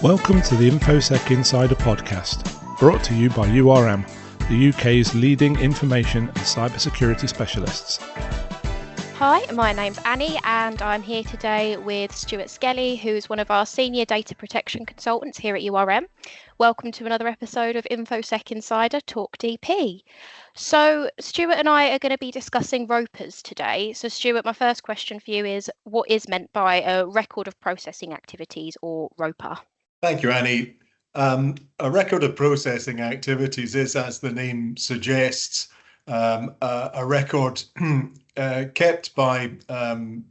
Welcome to the InfoSec Insider podcast, brought to you by URM, the UK's leading information and cybersecurity specialists. Hi, my name's Annie and I'm here today with Stuart Skelly, who's one of our Senior Data Protection Consultants here at URM. Welcome to another episode of InfoSec Insider Talk DP. So Stuart and I are going to be discussing ROPAs today. So Stuart, my first question for you is, what is meant by a record of processing activities, or ROPA? Thank you, Annie. A record of processing activities is, as the name suggests, a record kept by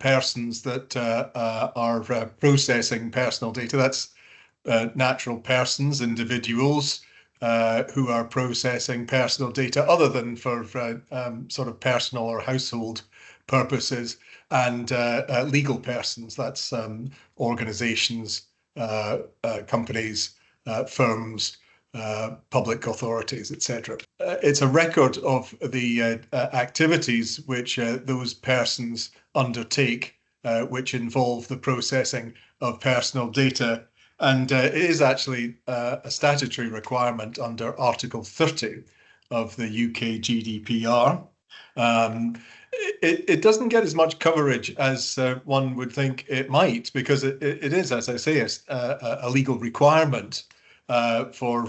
persons that are processing personal data. That's natural persons, individuals who are processing personal data other than for sort of personal or household purposes, and legal persons. That's organizations, companies, firms, public authorities, etc. It's a record of the activities which those persons undertake, which involve the processing of personal data. And it is actually a statutory requirement under Article 30 of the UK GDPR. It doesn't get as much coverage as one would think it might, because it is, as I say, a legal requirement for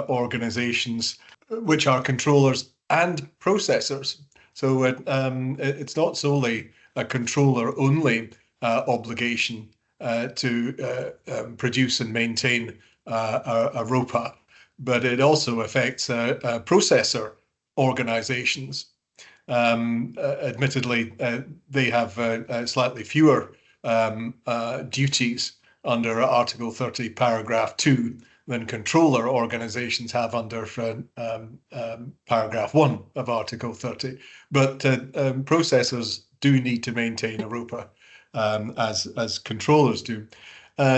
organisations which are controllers and processors. So it's not solely a controller-only obligation to produce and maintain a ROPA, but it also affects processor organisations. Admittedly, they have slightly fewer duties under Article 30, paragraph 2 than controller organisations have under paragraph 1 of Article 30. But processors do need to maintain a ROPA as controllers do.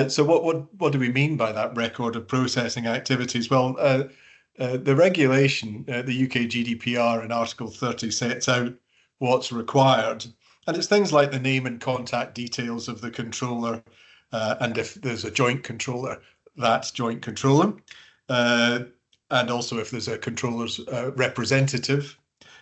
So what do we mean by that record of processing activities? Well, the regulation, the UK GDPR in Article 30, sets out what's required. And it's things like the name and contact details of the controller, and if there's a joint controller, that's joint controller. And also if there's a controller's representative,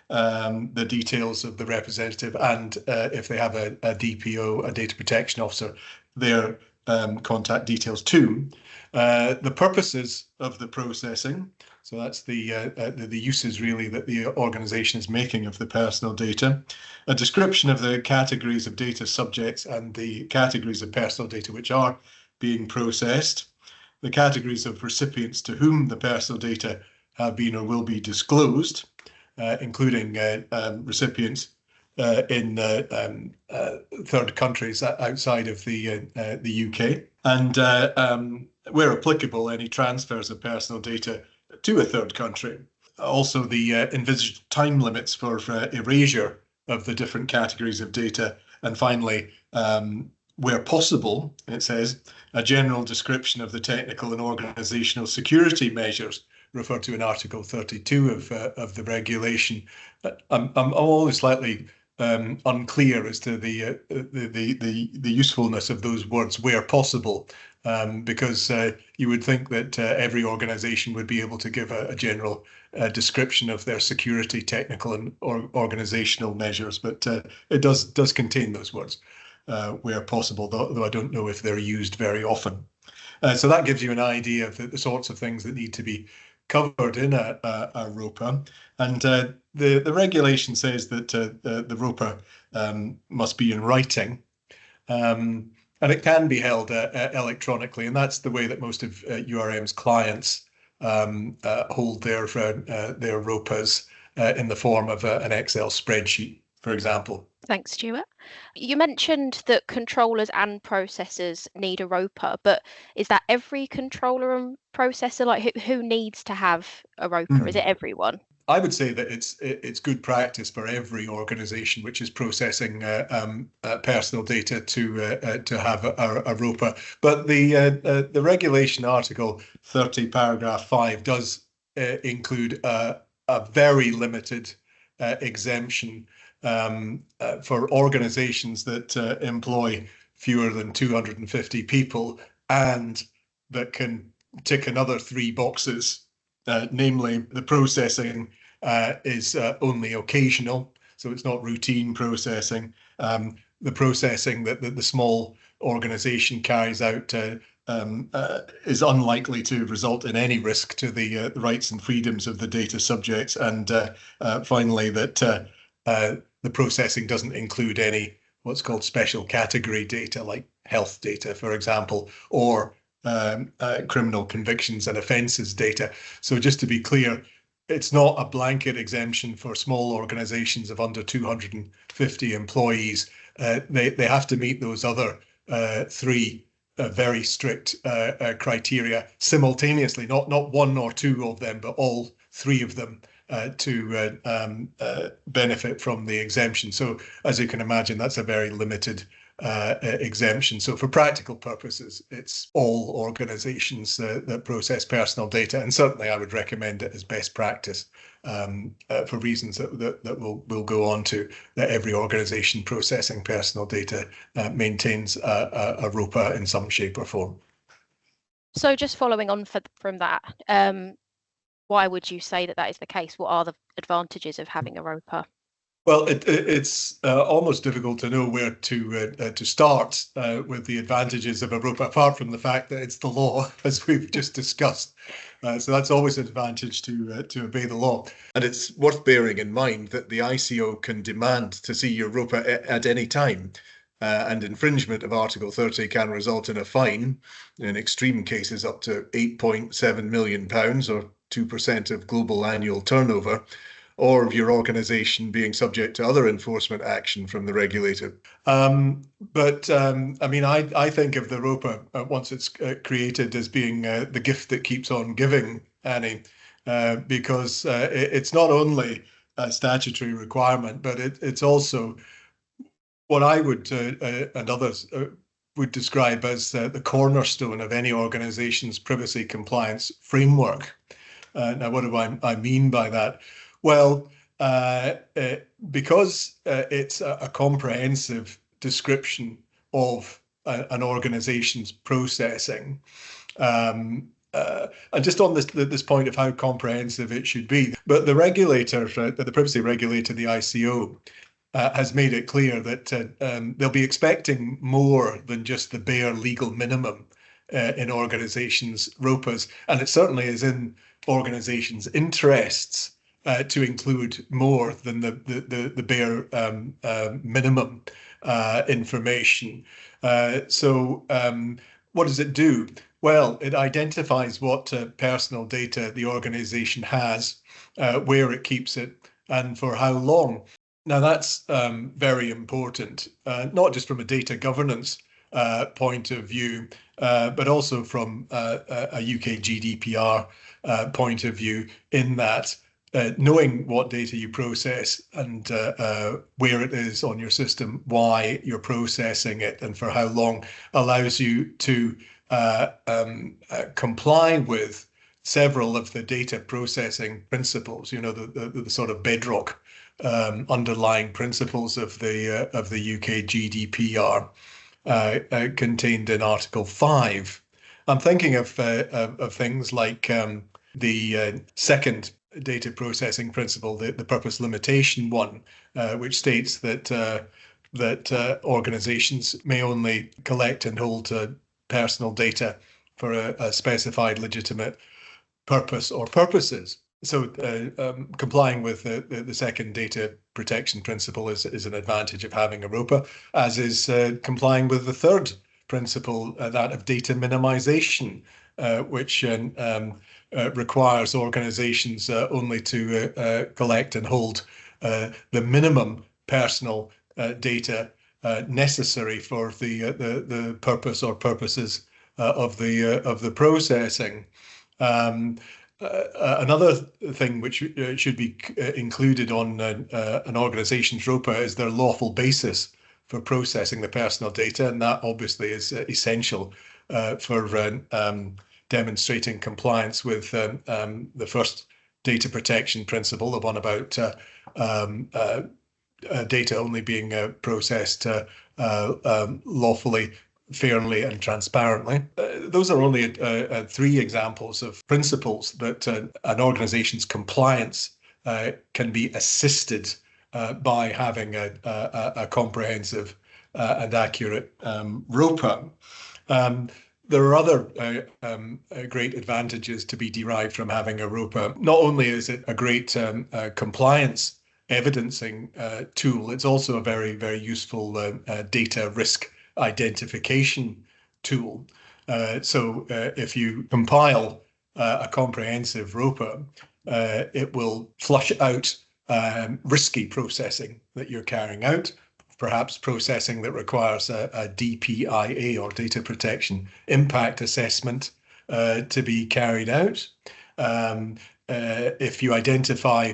the details of the representative, and if they have a DPO, a data protection officer, their contact details too. The purposes of the processing, so that's the uses really that the organisation is making of the personal data. A description of the categories of data subjects and the categories of personal data which are being processed. The categories of recipients to whom the personal data have been or will be disclosed, including recipients in third countries outside of the UK, and where applicable, any transfers of personal data to a third country. Also, the envisaged time limits for erasure of the different categories of data, and finally, where possible, it says, a general description of the technical and organisational security measures referred to in Article 32 of the regulation. I'm always slightly unclear as to the usefulness of those words, where possible, because you would think that every organisation would be able to give a general description of their security, technical and organisational measures, but it does contain those words, where possible, though I don't know if they're used very often. So that gives you an idea of the sorts of things that need to be covered in a ROPA. And the regulation says that the ROPA must be in writing, and it can be held electronically, and that's the way that most of URM's clients hold their ROPAs, in the form of an Excel spreadsheet, for example. Thanks, Stuart. You mentioned that controllers and processors need a ROPA, but is that every controller and processor? Like, who needs to have a ROPA? Is it everyone? I would say that it's good practice for every organisation which is processing personal data to have a ROPA. But the regulation, Article 30, paragraph 5, does include a very limited exemption for organisations that employ fewer than 250 people and that can tick another 3 boxes, namely the processing is only occasional, so it's not routine processing. The processing that the small organization carries out is unlikely to result in any risk to the rights and freedoms of the data subjects. And finally, that the processing doesn't include any what's called special category data, like health data, for example, or criminal convictions and offences data. So just to be clear, it's not a blanket exemption for small organisations of under 250 employees. They have to meet those other 3 very strict criteria simultaneously, not 1 or 2 of them, but all 3 of them to benefit from the exemption. So as you can imagine, that's a very limited exemption. So for practical purposes, it's all organizations that process personal data. And certainly I would recommend it as best practice for reasons that we'll go on to, that every organization processing personal data maintains a ROPA in some shape or form. So just following on from that, why would you say that is the case? What are the advantages of having a ROPA? Well, it's almost difficult to know where to start with the advantages of a ROPA, apart from the fact that it's the law, as we've just discussed. So that's always an advantage to obey the law. And it's worth bearing in mind that the ICO can demand to see your ROPA at any time. And infringement of Article 30 can result in a fine, in extreme cases up to £8.7 million, or 2% of global annual turnover, or of your organisation being subject to other enforcement action from the regulator. I mean, I think of the ROPA, once it's created, as being the gift that keeps on giving, Annie, because it's not only a statutory requirement, but it's also what I would and others would describe as the cornerstone of any organisation's privacy compliance framework. Now, what do I mean by that? Well, because it's a comprehensive description of an organisation's processing, and just on this point of how comprehensive it should be, but the regulator, the privacy regulator, the ICO, has made it clear that they'll be expecting more than just the bare legal minimum in organisations' ROPAs, and it certainly is in organisations' interests to include more than the bare minimum information. So what does it do? Well, it identifies what personal data the organisation has, where it keeps it, and for how long. Now, that's very important, not just from a data governance point of view, but also from a UK GDPR point of view, in that knowing what data you process and where it is on your system, why you're processing it, and for how long, allows you to comply with several of the data processing principles, the sort of bedrock underlying principles of the UK GDPR contained in Article 5. I'm thinking of things like the second data processing principle, the purpose limitation one, which states that organisations may only collect and hold personal data for a specified legitimate purpose or purposes. So complying with the second data protection principle is an advantage of having a ROPA, as is complying with the third principle, that of data minimization, which requires organizations only to collect and hold the minimum personal data necessary for the purpose or purposes of the processing. Another thing which should be included on an organization's ROPA is their lawful basis for processing the personal data, and that obviously is essential for demonstrating compliance with the first data protection principle, the one about data only being processed lawfully fairly and transparently. Those are only 3 examples of principles that an organization's compliance can be assisted by having a comprehensive and accurate ROPA. There are other great advantages to be derived from having a ROPA. Not only is it a great compliance evidencing tool, it's also a very, very useful data risk identification tool. So if you compile a comprehensive ROPA, it will flush out risky processing that you're carrying out, perhaps processing that requires a DPIA or data protection impact assessment to be carried out. If you identify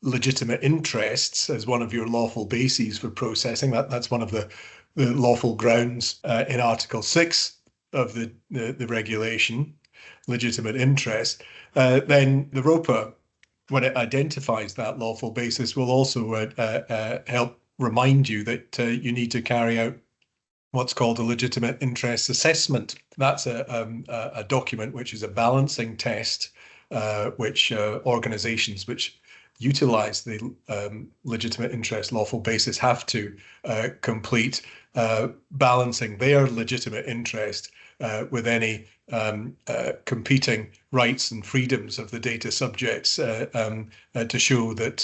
legitimate interests as one of your lawful bases for processing, that's one of the lawful grounds in Article 6 of the regulation, legitimate interest, then the ROPA, when it identifies that lawful basis, will also help remind you that you need to carry out what's called a legitimate interest assessment. That's a document which is a balancing test, which organizations which utilize the legitimate interest lawful basis have to complete, balancing their legitimate interest with any competing rights and freedoms of the data subjects to show that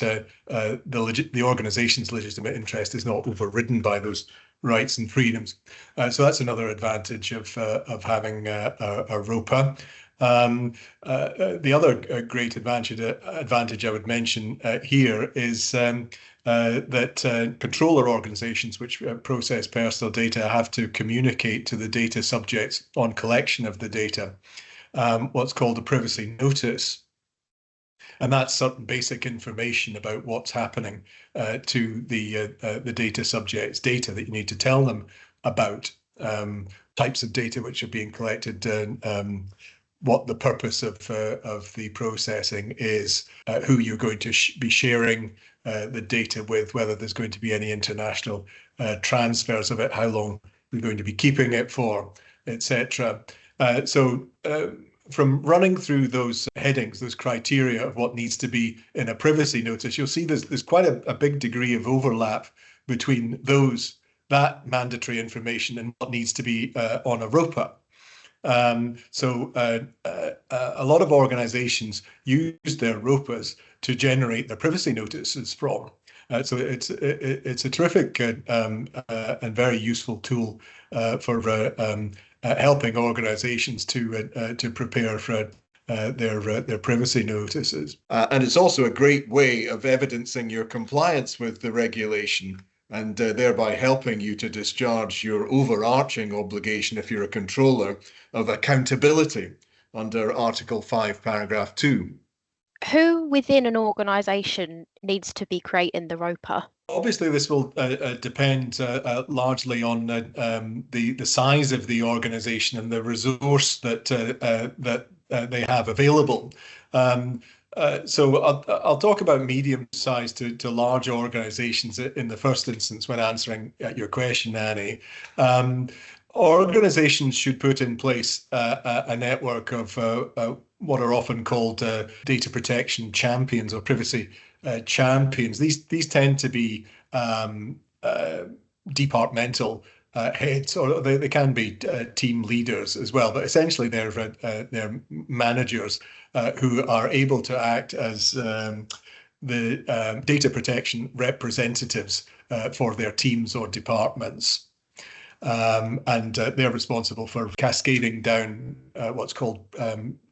the organization's legitimate interest is not overridden by those rights and freedoms. So that's another advantage of having a ROPA. The other great advantage I would mention here is that controller organizations which process personal data have to communicate to the data subjects on collection of the data what's called a privacy notice. And that's certain basic information about what's happening to the data subjects' data that you need to tell them about, types of data which are being collected, what the purpose of the processing is, who you're going to be sharing the data with, whether there's going to be any international transfers of it, how long you're going to be keeping it for, etc. So from running through those headings, those criteria of what needs to be in a privacy notice, you'll see there's quite a big degree of overlap between that mandatory information and what needs to be on a ROPA. So a lot of organizations use their ROPAs to generate their privacy notices from. So it's a terrific and very useful tool for helping organizations to prepare for their privacy notices. And it's also a great way of evidencing your compliance with the regulation, and thereby helping you to discharge your overarching obligation, if you're a controller, of accountability under Article 5, Paragraph 2. Who within an organisation needs to be creating the ROPA? Obviously, this will depend largely on the size of the organisation and the resource that they have available. So I'll talk about medium-sized to large organizations in the first instance when answering your question, Annie. Organizations should put in place a network of what are often called data protection champions or privacy champions. These tend to be departmental heads, or they can be team leaders as well, but essentially they're managers who are able to act as the data protection representatives for their teams or departments. And they're responsible for cascading down what's called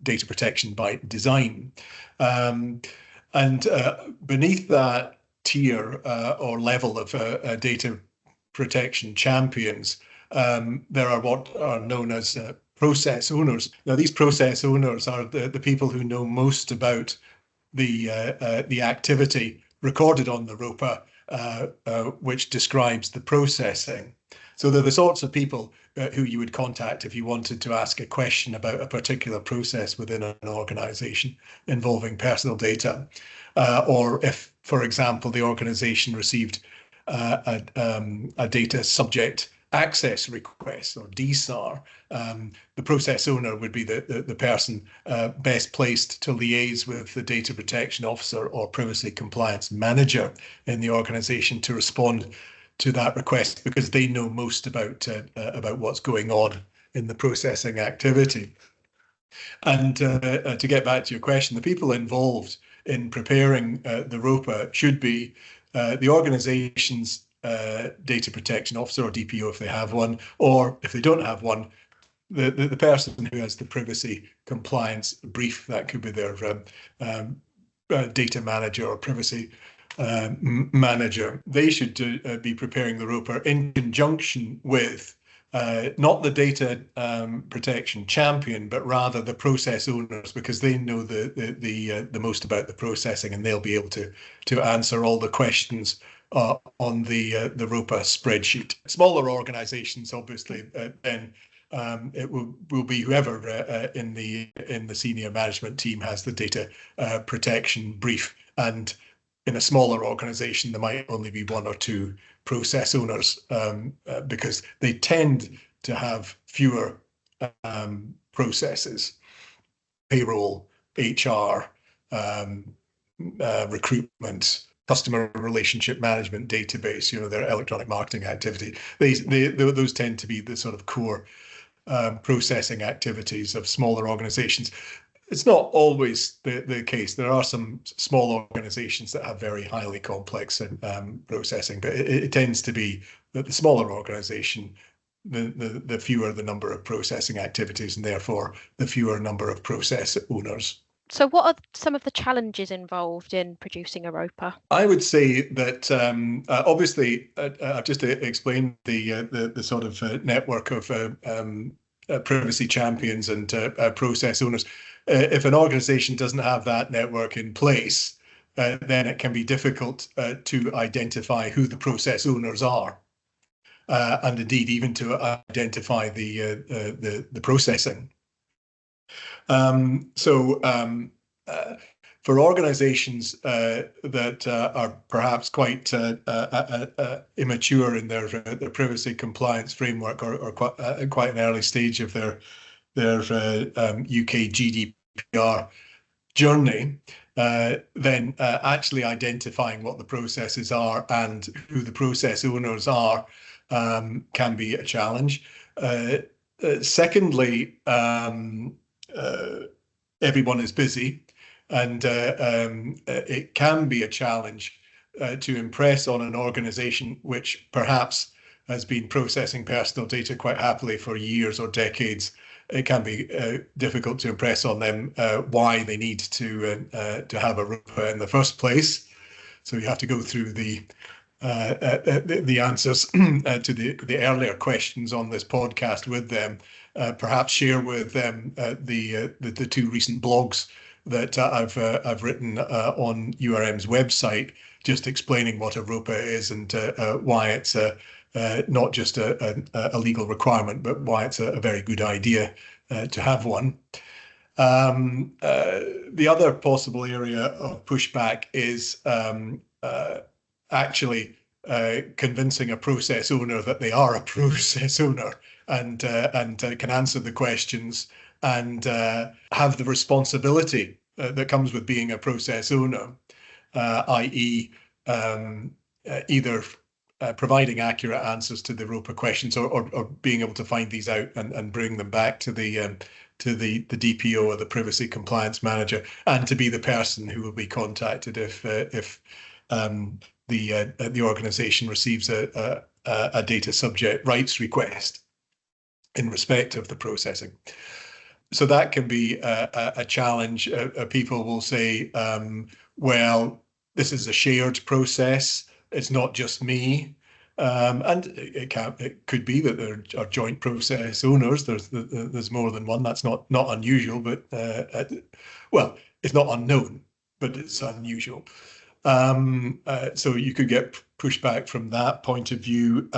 data protection by design. And beneath that tier or level of data protection champions, there are what are known as process owners. Now, these process owners are the people who know most about the activity recorded on the ROPA, which describes the processing. So they're the sorts of people who you would contact if you wanted to ask a question about a particular process within an organization involving personal data, or if, for example, the organization received a data subject access requests, or DSAR, the process owner would be the person best placed to liaise with the data protection officer or privacy compliance manager in the organization to respond to that request, because they know most about what's going on in the processing activity. And to get back to your question, the people involved in preparing the ROPA should be the organization's data protection officer, or DPO if they have one, or if they don't have one, the person who has the privacy compliance brief. That could be their data manager or privacy manager. They should be preparing the ROPA in conjunction with not the data protection champion, but rather the process owners, because they know the most about the processing, and they'll be able to answer all the questions on the ROPA spreadsheet. Smaller organisations, obviously, then it will be whoever in the senior management team has the data protection brief. And in a smaller organisation, there might only be one or two process owners, because they tend to have fewer processes: payroll, HR, recruitment, customer relationship management, database, their electronic marketing activity. Those tend to be the sort of core processing activities of smaller organizations. It's not always the case. There are some small organizations that have very highly complex processing, but it tends to be that the smaller organization, the fewer the number of processing activities, and therefore the fewer number of process owners. So what are some of the challenges involved in producing a ROPA? I would say that obviously I've just explained the sort of network of privacy champions and process owners. If an organization doesn't have that network in place, then it can be difficult to identify who the process owners are, and indeed even to identify the processing. For organizations that are perhaps quite immature in their privacy compliance framework, or quite an early stage of their UK GDPR journey, then actually identifying what the processes are and who the process owners are can be a challenge. Secondly, everyone is busy, and it can be a challenge to impress on an organization which perhaps has been processing personal data quite happily for years or decades. It can be difficult to impress on them why they need to have a ROPA in the first place. So you have to go through the answers to the earlier questions on this podcast with them. Perhaps share with them the two recent blogs that I've written on URM's website, just explaining what a ROPA is and why it's not just a legal requirement, but why it's a very good idea to have one. The other possible area of pushback is actually convincing a process owner that they are a process owner and can answer the questions and have the responsibility that comes with being a process owner, i.e. either providing accurate answers to the ROPA questions or being able to find these out and bring them back to the DPO or the privacy compliance manager, and to be the person who will be contacted if the organization receives a data subject rights request in respect of the processing. So that can be a challenge. People will say, well, this is a shared process. It's not just me. And it could be that there are joint process owners. There's more than one. That's not unusual, but well, it's not unknown, but it's unusual. So you could get pushback from that point of view,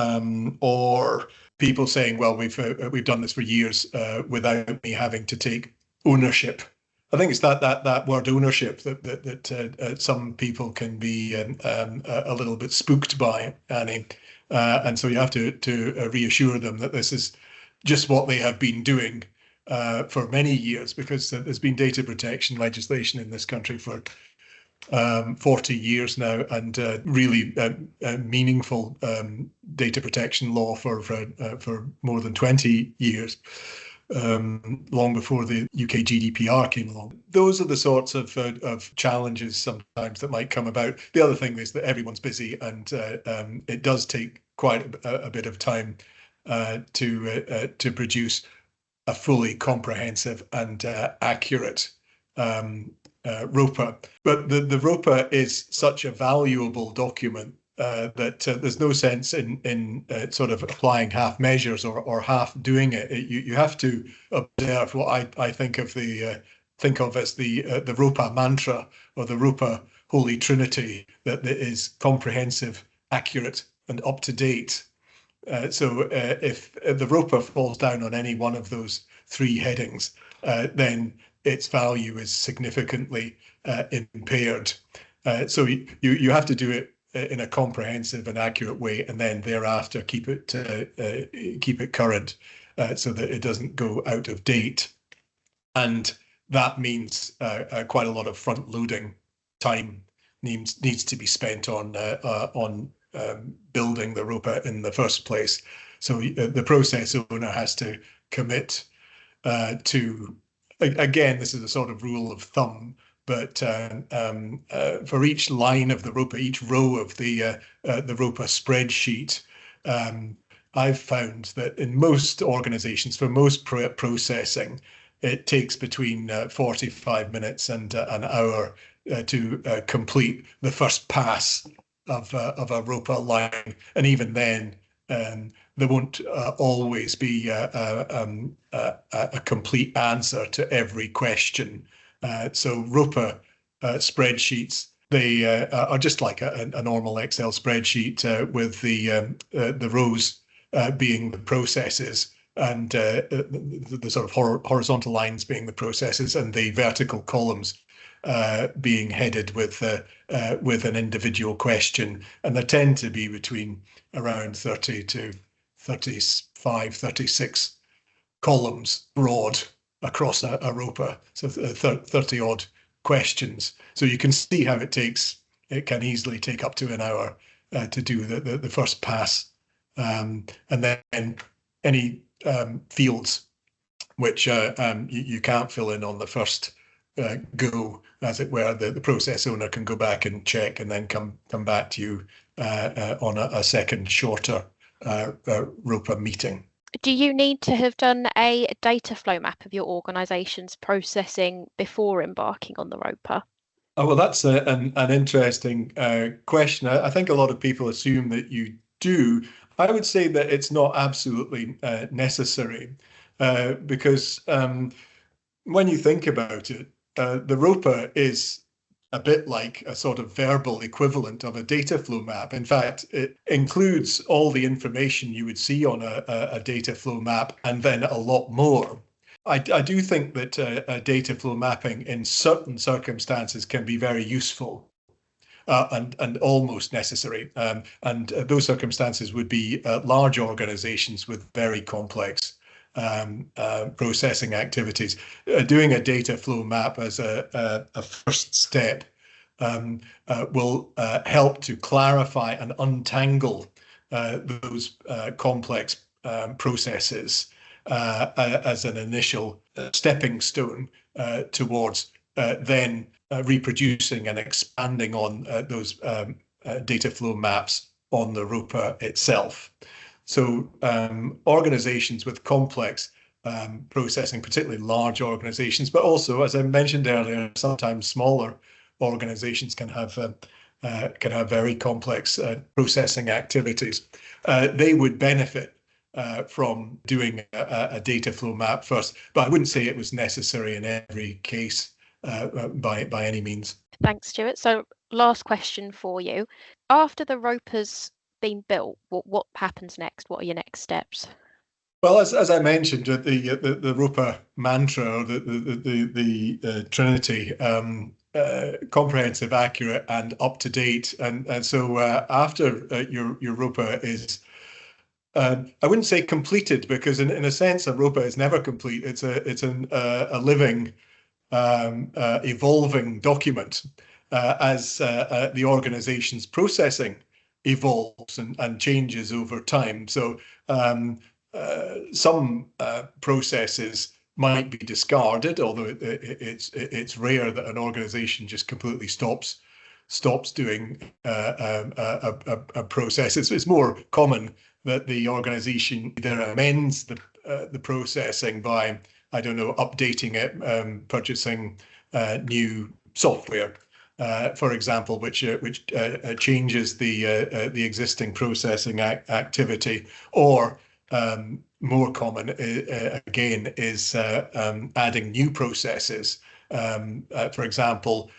or people saying, well, we've done this for years without me having to take ownership. I think it's that word ownership that some people can be a little bit spooked by, Annie. And so you have to reassure them that this is just what they have been doing for many years, because there's been data protection legislation in this country for 40 years now, and really meaningful data protection law for more than 20 years, long before the UK GDPR came along. Those are the sorts of challenges sometimes that might come about. The other thing is that everyone's busy, and it does take quite a bit of time to produce a fully comprehensive and accurate ROPA. But the ROPA is such a valuable document that there's no sense in sort of applying half measures or half doing it. You have to observe what I think of as the ROPA mantra, or the ROPA Holy Trinity, that is comprehensive, accurate, and up to date. So if the ROPA falls down on any one of those three headings, then its value is significantly impaired. So you have to do it in a comprehensive and accurate way, and then thereafter keep it current, so that it doesn't go out of date. And that means quite a lot of front-loading time needs to be spent on building the ROPA in the first place. So the process owner has to commit to, again, this is a sort of rule of thumb, but for each line of the ROPA, each row of the ROPA spreadsheet, I've found that in most organizations, for most processing, it takes between 45 minutes and an hour to complete the first pass of a ROPA line. And even then, there won't always be a complete answer to every question. So ROPA spreadsheets, they are just like a normal Excel spreadsheet, with the rows being the processes, and the sort of horizontal lines being the processes, and the vertical columns being headed with an individual question. And there tend to be between around 30 to 35, 36 columns broad across a ROPA, so 30 odd questions. So you can see how it can easily take up to an hour to do the first pass, and then any fields which you can't fill in on the first go, as it were, the process owner can go back and check, and then come back to you on a second, shorter ROPA meeting. Do you need to have done a data flow map of your organisation's processing before embarking on the ROPA? Oh, well, that's an interesting question. I think a lot of people assume that you do. I would say that it's not absolutely necessary, because when you think about it, the ROPA is a bit like a sort of verbal equivalent of a data flow map. In fact, it includes all the information you would see on a data flow map, and then a lot more. I do think that data flow mapping in certain circumstances can be very useful and almost necessary. And those circumstances would be large organizations with very complex processing activities. Doing a data flow map as a first step will help to clarify and untangle those complex processes as an initial stepping stone towards then reproducing and expanding on those data flow maps on the ROPA itself. So organizations with complex processing, particularly large organizations, but also, as I mentioned earlier, sometimes smaller organizations can have very complex processing activities. They would benefit from doing a data flow map first, but I wouldn't say it was necessary in every case by any means. Thanks, Stuart. So last question for you. After the ROPA's been built, what happens next? What are your next steps? Well, as I mentioned, the ROPA mantra, or the Trinity, comprehensive, accurate, and up to date. And so after your ROPA is, I wouldn't say completed, because in a sense a ROPA is never complete. It's a living, evolving document as the organization's processing evolves and changes over time. So some processes might be discarded, although it's rare that an organization just completely stops doing a process. It's more common that the organization either amends the processing by, I don't know, updating it, purchasing new software, for example, which changes the existing processing activity, or more common again is adding new processes. For example,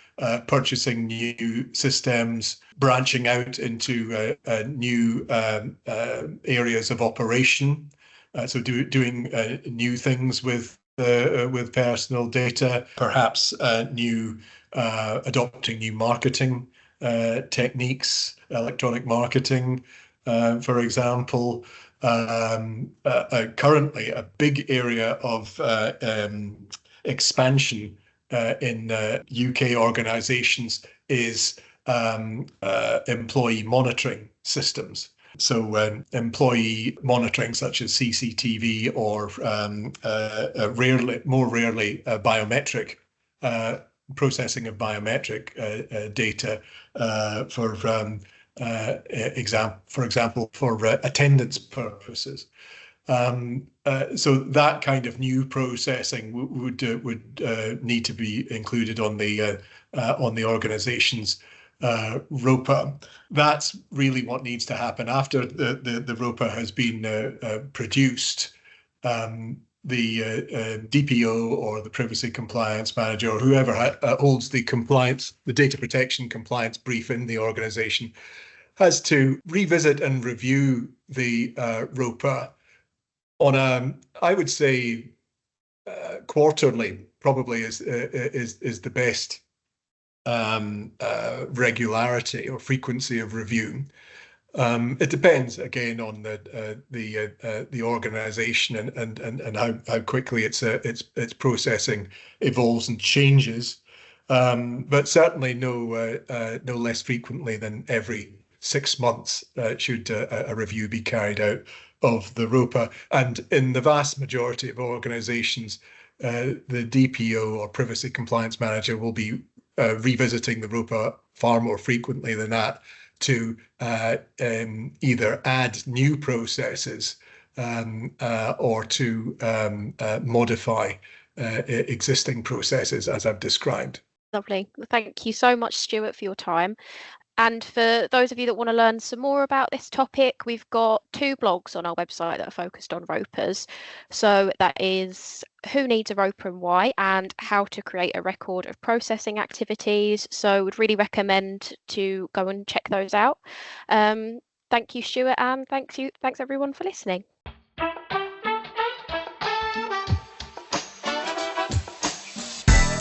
purchasing new systems, branching out into new areas of operation. So doing new things with personal data, perhaps adopting new marketing techniques, electronic marketing, for example. Currently, a big area of expansion in UK organisations is employee monitoring systems. So employee monitoring, such as CCTV, or more rarely biometric processing of biometric data for example, for attendance purposes. So that kind of new processing would need to be included on the organization's ROPA. That's really what needs to happen after the ROPA has been produced. The DPO or the privacy compliance manager, or whoever holds the data protection compliance brief in the organization, has to revisit and review the ROPA on I would say quarterly, probably is the best regularity or frequency of review. It depends again on the organization and how quickly its processing evolves and changes, but certainly no less frequently than every 6 months should a review be carried out of the ROPA. And in the vast majority of organizations, the DPO or privacy compliance manager will be revisiting the ROPA far more frequently than that, to either add new processes or to modify existing processes, as I've described. Lovely. Thank you so much, Stuart, for your time. And for those of you that want to learn some more about this topic, we've got 2 blogs on our website that are focused on ROPAs. So that is Who Needs a ROPA and Why, and How to Create a Record of Processing Activities. So would really recommend to go and check those out. Thank you, Stuart, and thanks everyone for listening.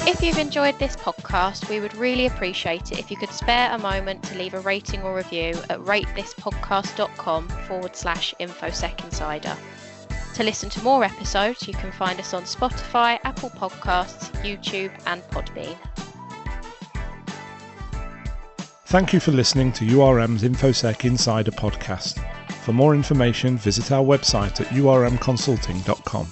If you've enjoyed this podcast, we would really appreciate it if you could spare a moment to leave a rating or review at ratethispodcast.com/InfoSec Insider. To listen to more episodes, you can find us on Spotify, Apple Podcasts, YouTube, and Podbean. Thank you for listening to URM's InfoSec Insider podcast. For more information, visit our website at urmconsulting.com.